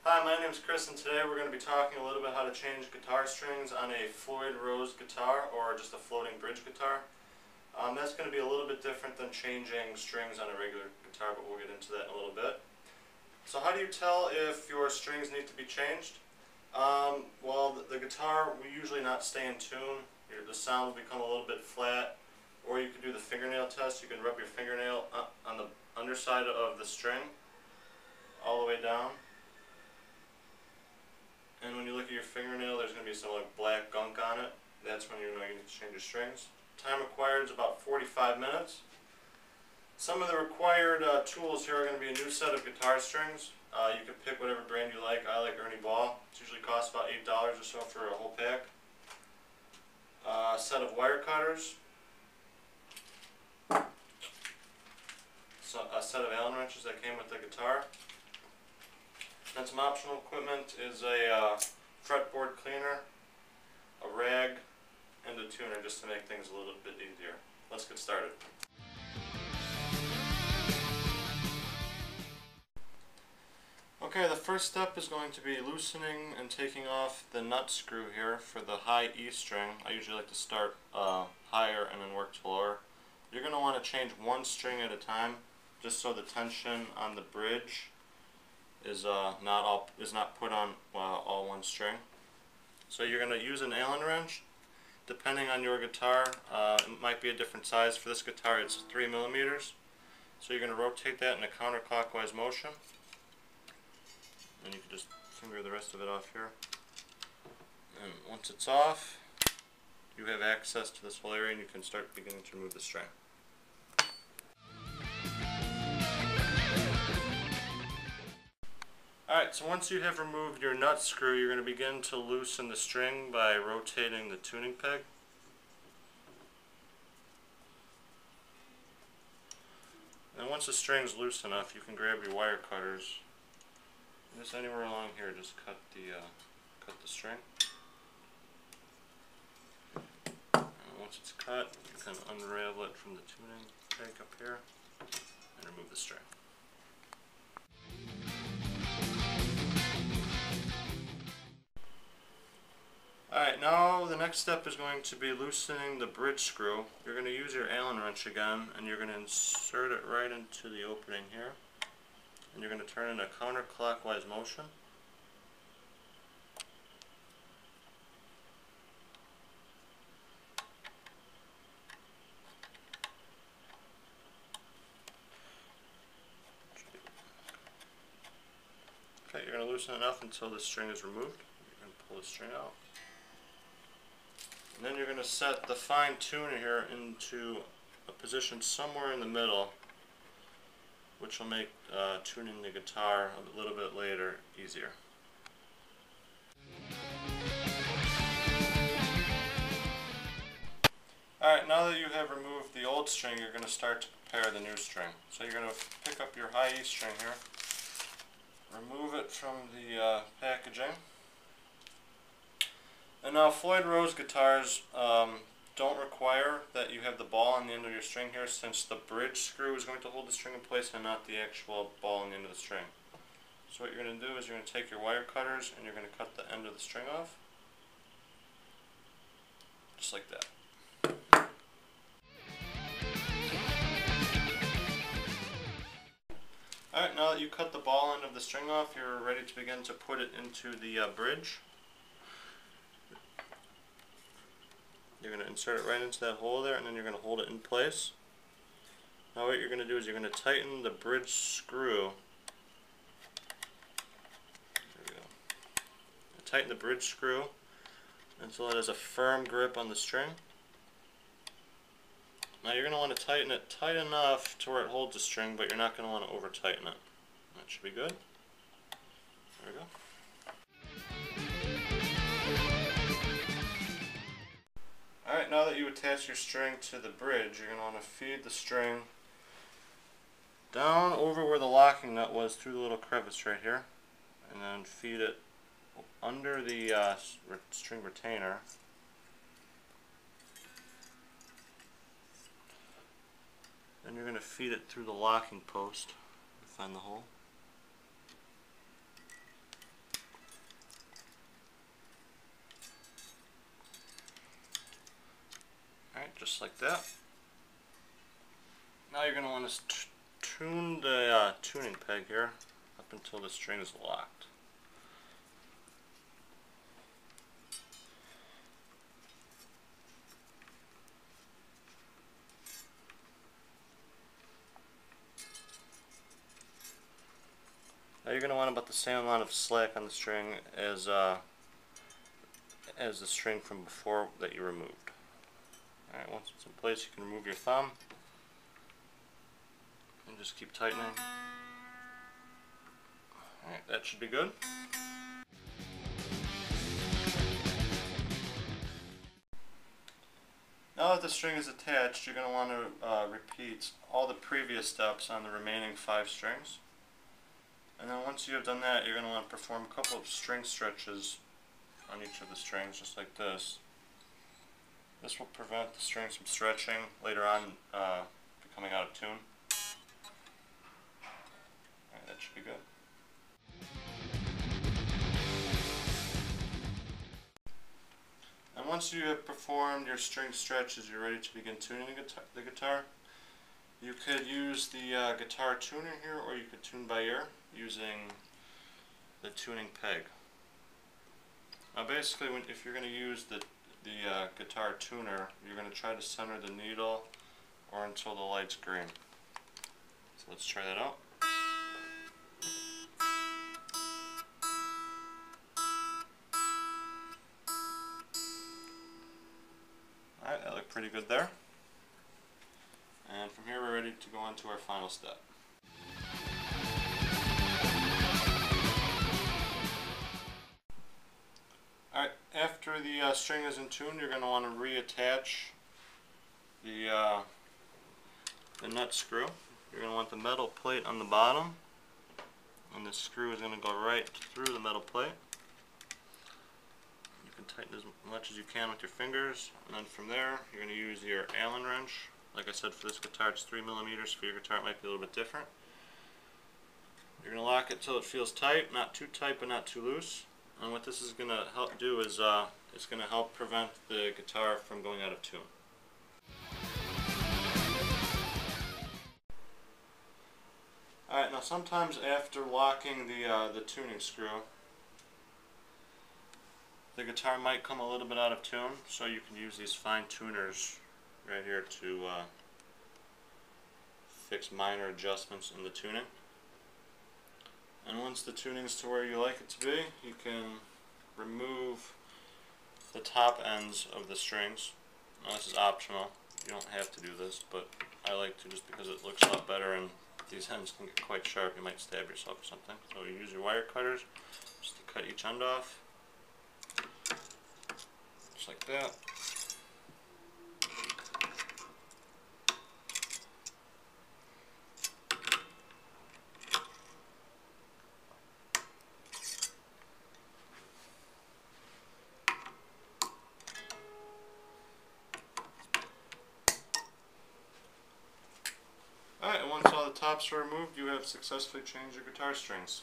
Hi, my name is Chris, and today we're going to be talking a little bit how to change guitar strings on a Floyd Rose guitar or just a floating bridge guitar. That's going to be a little bit different than changing strings on a regular guitar, but we'll get into that in a little bit. So how do you tell if your strings need to be changed? Well, the guitar will usually not stay in tune. The sound will become a little bit flat, or you can do the fingernail test. You can rub your fingernail on the underside of the string all the way down. And when you look at your fingernail, there's going to be some like black gunk on it. That's when you know you need to change your strings. Time required is about 45 minutes. Some of the required tools here are going to be a new set of guitar strings. You can pick whatever brand you like. I like Ernie Ball. It usually costs about $8 or so for a whole pack. A set of wire cutters. So a set of Allen wrenches that came with the guitar. And some optional equipment is a fretboard cleaner, a rag, and a tuner just to make things a little bit easier. Let's get started. Okay, the first step is going to be loosening and taking off the nut screw here for the high E string. I usually like to start higher and then work to lower. You're going to want to change one string at a time, just so the tension on the bridge is not put on all one string. So you're going to use an Allen wrench. Depending on your guitar, it might be a different size. For this guitar, it's 3mm. So you're going to rotate that in a counterclockwise motion. And you can just finger the rest of it off here. And once it's off, you have access to this whole area and you can start beginning to remove the string. Alright, so once you have removed your nut screw, you're going to begin to loosen the string by rotating the tuning peg. And once the string's loose enough, you can grab your wire cutters. Just anywhere along here, just cut the string. And once it's cut, you can unravel it from the tuning peg up here and remove the string. Alright, now the next step is going to be loosening the bridge screw. You're going to use your Allen wrench again, and you're going to insert it right into the opening here. And you're going to turn in a counterclockwise motion. Okay, you're going to loosen it enough until the string is removed. You're going to pull the string out. And then you're going to set the fine tuner here into a position somewhere in the middle, which will make tuning the guitar a little bit later easier. Alright, now that you have removed the old string, you're going to start to prepare the new string. So you're going to pick up your high E string here, remove it from the packaging. And now Floyd Rose guitars don't require that you have the ball on the end of your string here, since the bridge screw is going to hold the string in place and not the actual ball on the end of the string. So what you're going to do is you're going to take your wire cutters and you're going to cut the end of the string off. Just like that. Alright, now that you cut the ball end of the string off, you're ready to begin to put it into the bridge. You're going to insert it right into that hole there, and then you're going to hold it in place. Now what you're going to do is you're going to tighten the bridge screw. There we go. Tighten the bridge screw until it has a firm grip on the string. Now you're going to want to tighten it tight enough to where it holds the string, but you're not going to want to over tighten it. That should be good. There we go. Alright, now that you attach your string to the bridge, you're going to want to feed the string down over where the locking nut was through the little crevice right here, and then feed it under the string retainer. Then you're going to feed it through the locking post to find the hole. just like that. Now you're going to want to tune the tuning peg here up until the string is locked. Now you're going to want about the same amount of slack on the string as the string from before that you removed. Alright, once it's in place, you can remove your thumb and just keep tightening. Alright, that should be good. Now that the string is attached, you're going to want to repeat all the previous steps on the remaining 5 strings. And then once you have done that, you're going to want to perform a couple of string stretches on each of the strings, just like this. This will prevent the strings from stretching later on, becoming out of tune. Alright, that should be good. And once you have performed your string stretches, you're ready to begin tuning the guitar. You could use the guitar tuner here, or you could tune by ear using the tuning peg. Now basically, if you're going to use the guitar tuner, you're going to try to center the needle or until the light's green. So let's try that out. Alright, that looked pretty good there. And from here we're ready to go on to our final step. Alright, after the string is in tune, you're going to want to reattach the nut screw. You're going to want the metal plate on the bottom, and the screw is going to go right through the metal plate. You can tighten as much as you can with your fingers, and then from there you're going to use your Allen wrench. Like I said, for this guitar it's 3 millimeters. For your guitar it might be a little bit different. You're going to lock it till it feels tight, not too tight but not too loose. And what this is going to help do is it's going to help prevent the guitar from going out of tune. Alright, now sometimes after locking the tuning screw, the guitar might come a little bit out of tune, so you can use these fine tuners right here to fix minor adjustments in the tuning. And once the tuning is to where you like it to be, you can remove the top ends of the strings. Now this is optional, you don't have to do this, but I like to just because it looks a lot better and these ends can get quite sharp, you might stab yourself or something. So you use your wire cutters just to cut each end off, just like that. Alright, and once all the tops are removed, you have successfully changed your guitar strings.